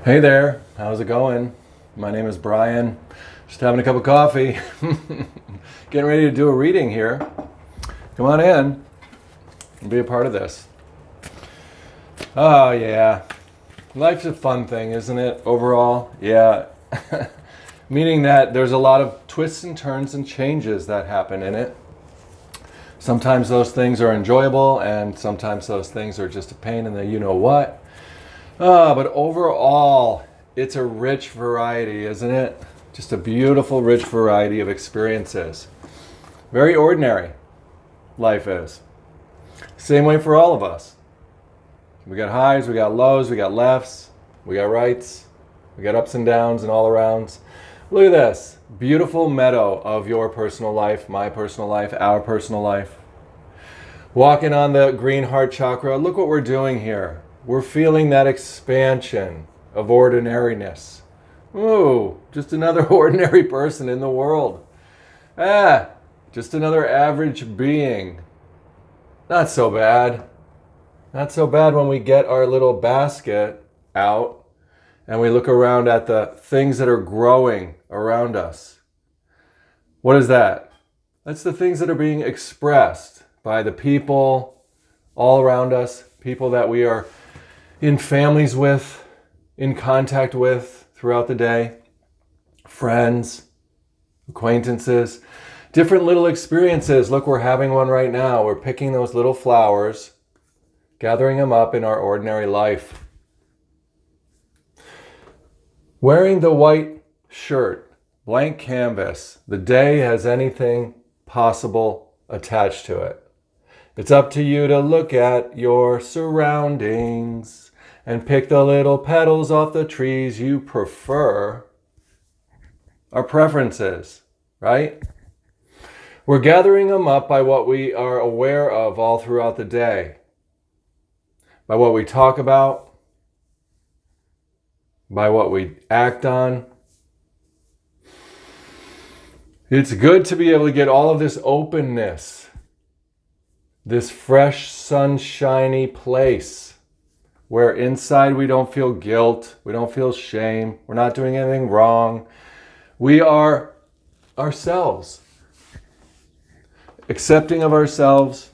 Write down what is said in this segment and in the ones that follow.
Hey there, how's it going? My name is Brian. Just having a cup of coffee. Getting ready to do a reading here. Come on in and be a part of this. Oh, yeah. Life's a fun thing, isn't it? Overall, yeah. Meaning that there's a lot of twists and turns and changes that happen in it. Sometimes those things are enjoyable, and sometimes those things are just a pain in the you-know-what. But overall, it's a rich variety, isn't it? Just a beautiful, rich variety of experiences. Very ordinary, life is. Same way for all of us. We got highs, we got lows, we got lefts, we got rights, we got ups and downs and all arounds. Look at this beautiful meadow of your personal life, my personal life, our personal life. Walking on the green heart chakra, look what we're doing here. We're feeling that expansion of ordinariness. Ooh, just another ordinary person in the world. Just another average being. Not so bad. Not so bad when we get our little basket out and we look around at the things that are growing around us. What is that? That's the things that are being expressed by the people all around us, people that we are in families with, in contact with throughout the day, friends, acquaintances, different little experiences. Look, we're having one right now. We're picking those little flowers, gathering them up in our ordinary life. Wearing the white shirt, blank canvas, the day has anything possible attached to it. It's up to you to look at your surroundings and pick the little petals off the trees you prefer. Our preferences, right? We're gathering them up by what we are aware of all throughout the day, by what we talk about, by what we act on. It's good to be able to get all of this openness, this fresh, sunshiny place where inside we don't feel guilt, we don't feel shame, we're not doing anything wrong. We are ourselves, accepting of ourselves,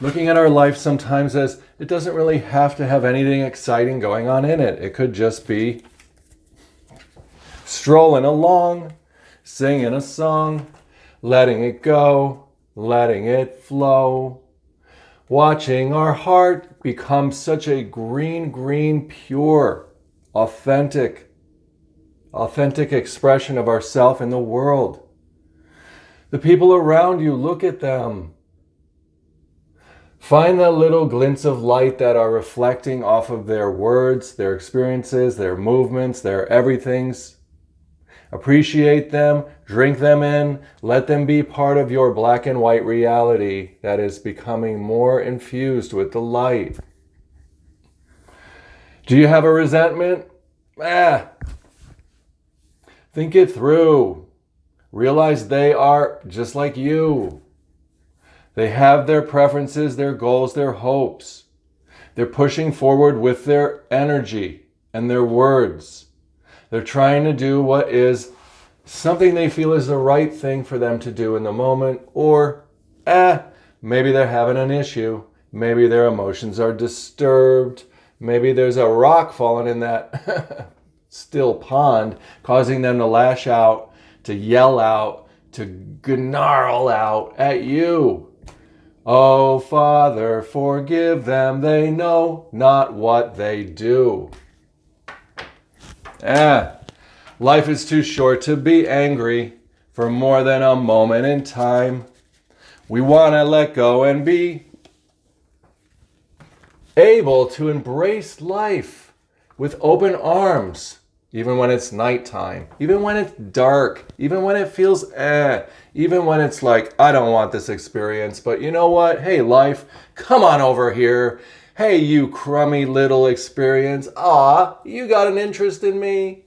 looking at our life sometimes as it doesn't really have to have anything exciting going on in it. It could just be strolling along, singing a song, letting it go, letting it flow, watching our heart become such a green, pure, authentic expression of ourself in the world. The people around you, look at them. Find the little glints of light that are reflecting off of their words, their experiences, their movements, their everythings. Appreciate them, drink them in, let them be part of your black and white reality that is becoming more infused with the light. Do you have a resentment? Think it through. Realize they are just like you. They have their preferences, their goals, their hopes. They're pushing forward with their energy and their words. They're trying to do what is something they feel is the right thing for them to do in the moment, or maybe they're having an issue. Maybe their emotions are disturbed. Maybe there's a rock falling in that still pond, causing them to lash out, to yell out, to gnarl out at you. Oh, Father, forgive them. They know not what they do. Life is too short to be angry for more than a moment in time. We want to let go and be able to embrace life with open arms, even when it's nighttime, even when it's dark, even when it feels even when it's like, I don't want this experience, but you know what? Hey, life, come on over here. Hey, you crummy little experience. You got an interest in me.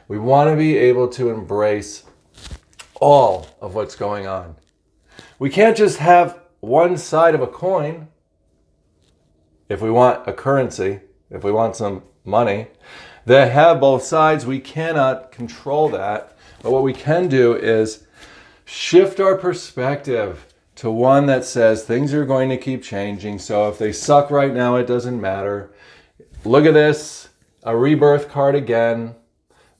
We want to be able to embrace all of what's going on. We can't just have one side of a coin. If we want a currency, if we want some money. They have both sides. We cannot control that. But what we can do is shift our perspective to one that says things are going to keep changing. So if they suck right now, it doesn't matter. Look at this, a rebirth card again.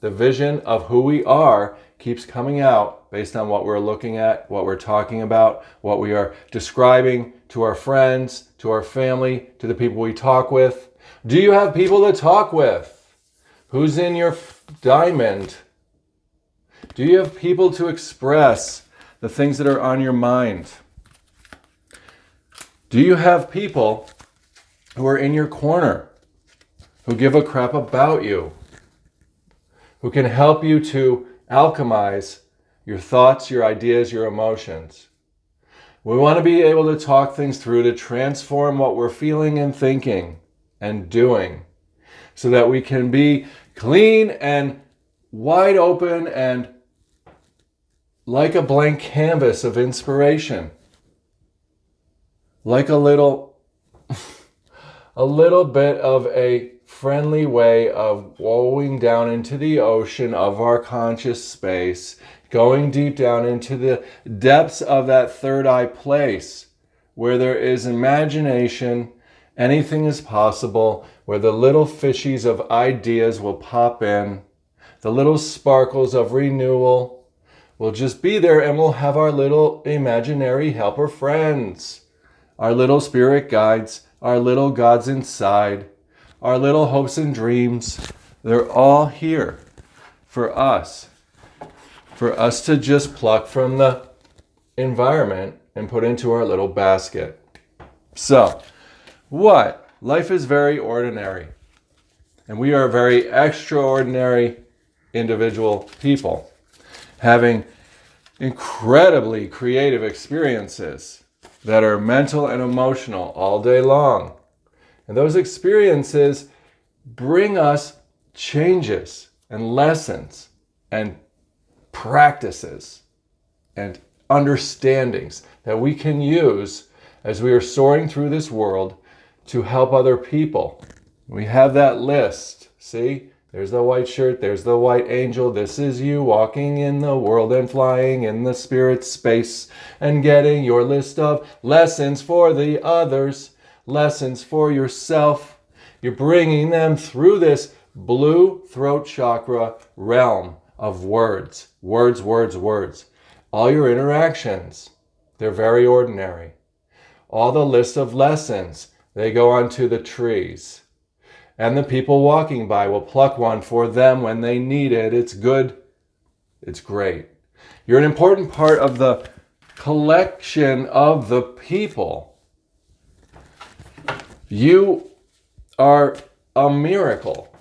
The vision of who we are keeps coming out based on what we're looking at, what we're talking about, what we are describing to our friends, to our family, to the people we talk with. Do you have people to talk with? Who's in your diamond? Do you have people to express the things that are on your mind? Do you have people who are in your corner, who give a crap about you, who can help you to alchemize your thoughts, your ideas, your emotions? We want to be able to talk things through to transform what we're feeling and thinking and doing so that we can be clean and wide open and like a blank canvas of inspiration. Like a little bit of a friendly way of wallowing down into the ocean of our conscious space, going deep down into the depths of that third eye place where there is imagination, anything is possible, where the little fishies of ideas will pop in, the little sparkles of renewal will just be there, and we'll have our little imaginary helper friends, our little spirit guides, our little gods inside, our little hopes and dreams. They're all here for us to just pluck from the environment and put into our little basket. So, what? Life is very ordinary, and we are very extraordinary individual people, having incredibly creative experiences that are mental and emotional all day long. And those experiences bring us changes and lessons and practices and understandings that we can use as we are soaring through this world to help other people. We have that list. See? There's the white shirt, there's the white angel. This is you walking in the world and flying in the spirit space and getting your list of lessons for the others, lessons for yourself. You're bringing them through this blue throat chakra realm of words. Words, words, words. All your interactions, they're very ordinary. All the list of lessons, they go onto the trees. And the people walking by will pluck one for them when they need it. It's good. It's great. You're an important part of the collection of the people. You are a miracle.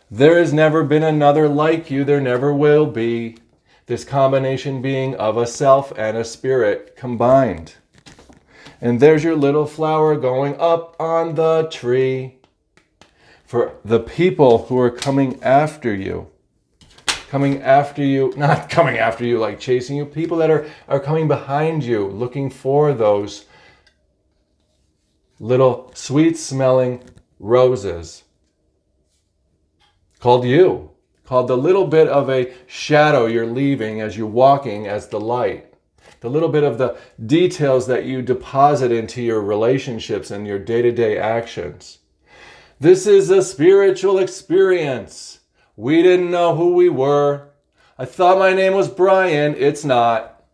There has never been another like you. There never will be. This combination being of a self and a spirit combined. And there's your little flower going up on the tree. For the people who are coming after you, not coming after you like chasing you, people that are coming behind you, looking for those little sweet-smelling roses called you, called the little bit of a shadow you're leaving as you're walking as the light. The little bit of the details that you deposit into your relationships and your day-to-day actions. This is a spiritual experience. We didn't know who we were. I thought my name was Brian. It's not.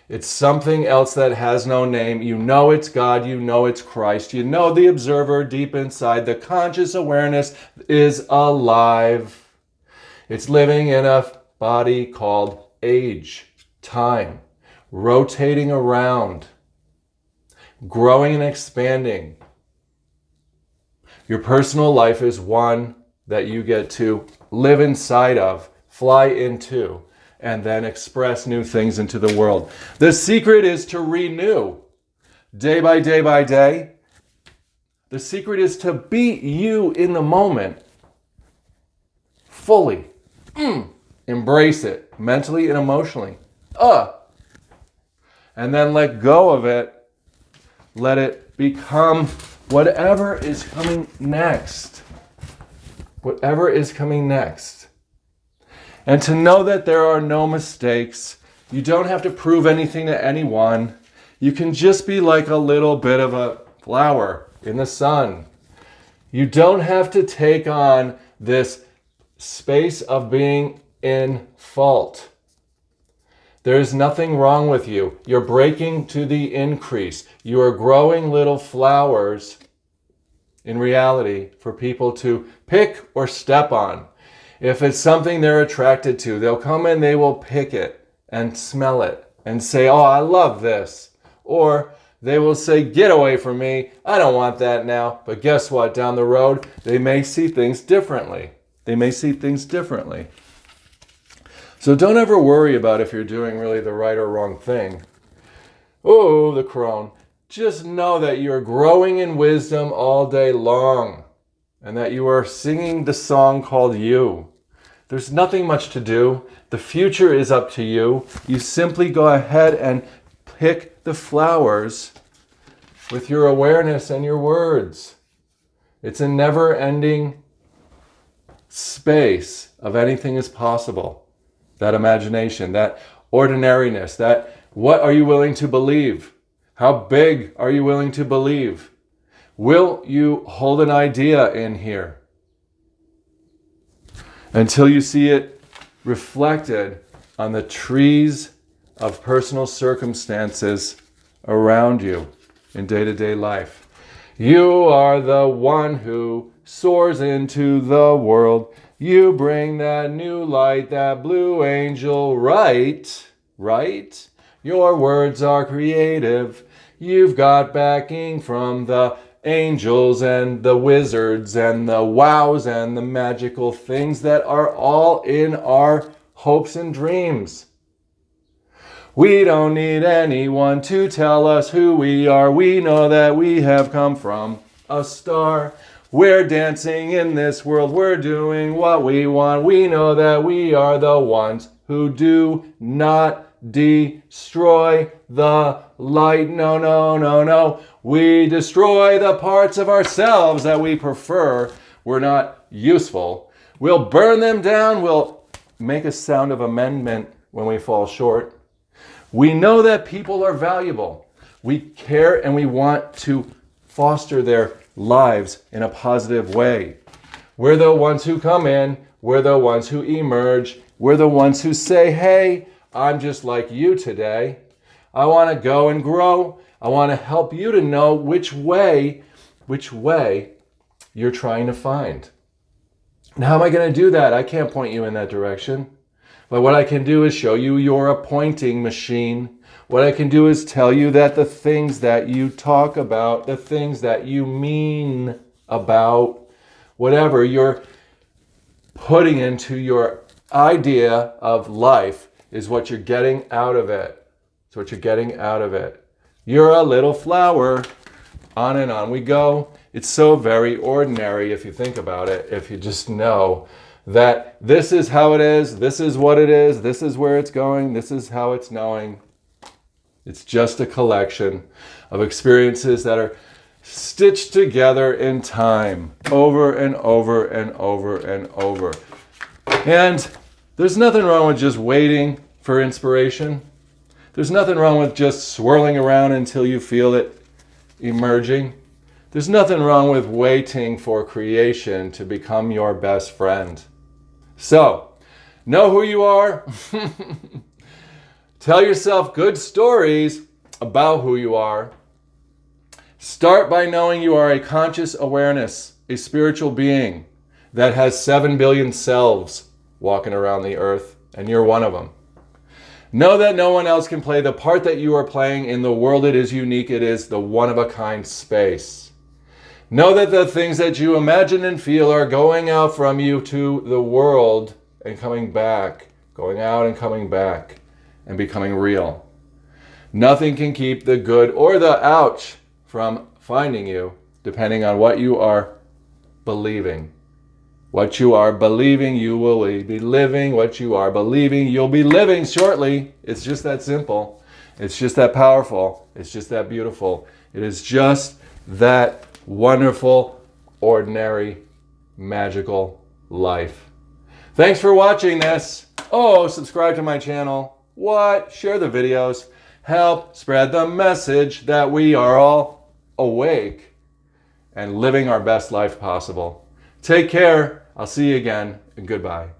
It's something else that has no name. You know it's God. You know it's Christ. You know the observer deep inside. The conscious awareness is alive. It's living in a body called age, time, rotating around, growing and expanding. Your personal life is one that you get to live inside of, fly into, and then express new things into the world. The secret is to renew day by day by day. The secret is to be you in the moment fully. Embrace it mentally and emotionally. And then let go of it. Let it become whatever is coming next. Whatever is coming next. And to know that there are no mistakes. You don't have to prove anything to anyone. You can just be like a little bit of a flower in the sun. You don't have to take on this space of being in fault. There is nothing wrong with you. You're breaking to the increase. You are growing little flowers in reality for people to pick or step on. If it's something they're attracted to, they'll come and they will pick it and smell it and say, oh, I love this. Or they will say, get away from me. I don't want that now. But guess what? Down the road, they may see things differently. So don't ever worry about if you're doing really the right or wrong thing. Oh, the crone. Just know that you're growing in wisdom all day long and that you are singing the song called You. There's nothing much to do. The future is up to you. You simply go ahead and pick the flowers with your awareness and your words. It's a never-ending space of anything is possible. That imagination, that ordinariness, that what are you willing to believe? How big are you willing to believe? Will you hold an idea in here until you see it reflected on the trees of personal circumstances around you in day-to-day life? You are the one who soars into the world. You bring that new light, that blue angel, right? Your words are creative. You've got backing from the angels and the wizards and the wows and the magical things that are all in our hopes and dreams. We don't need anyone to tell us who we are. We know that we have come from a star. We're dancing in this world. We're doing what we want. We know that we are the ones who do not destroy the light. No. We destroy the parts of ourselves that we prefer. We're not useful. We'll burn them down. We'll make a sound of amendment when we fall short. We know that people are valuable. We care and we want to foster their lives in a positive way. We're the ones who come in. We're the ones who emerge. We're the ones who say, hey, I'm just like you today. I want to go and grow. I want to help you to know which way you're trying to find. And how am I going to do that? I can't point you in that direction. But what I can do is show you your appointing machine. What I can do is tell you that the things that you talk about, the things that you mean about, whatever you're putting into your idea of life is what you're getting out of it. It's what you're getting out of it. You're a little flower. On and on we go. It's so very ordinary if you think about it, if you just know that this is how it is, this is what it is, this is where it's going, this is how it's knowing. It's just a collection of experiences that are stitched together in time, over and over and over and over. And there's nothing wrong with just waiting for inspiration. There's nothing wrong with just swirling around until you feel it emerging. There's nothing wrong with waiting for creation to become your best friend. So, know who you are. Tell yourself good stories about who you are. Start by knowing you are a conscious awareness, a spiritual being that has 7 billion selves walking around the earth, and you're one of them. Know that no one else can play the part that you are playing in the world. It is unique. It is the one-of-a-kind space. Know that the things that you imagine and feel are going out from you to the world and coming back, going out and coming back and becoming real. Nothing can keep the good or the ouch from finding you, depending on what you are believing. What you are believing, you will be living. What you are believing, you'll be living shortly. It's just that simple. It's just that powerful. It's just that beautiful. It is just that wonderful, ordinary, magical life. Thanks for watching this. Oh, subscribe to my channel. What? Share the videos. Help spread the message that we are all awake and living our best life possible. Take care. I'll see you again, and goodbye.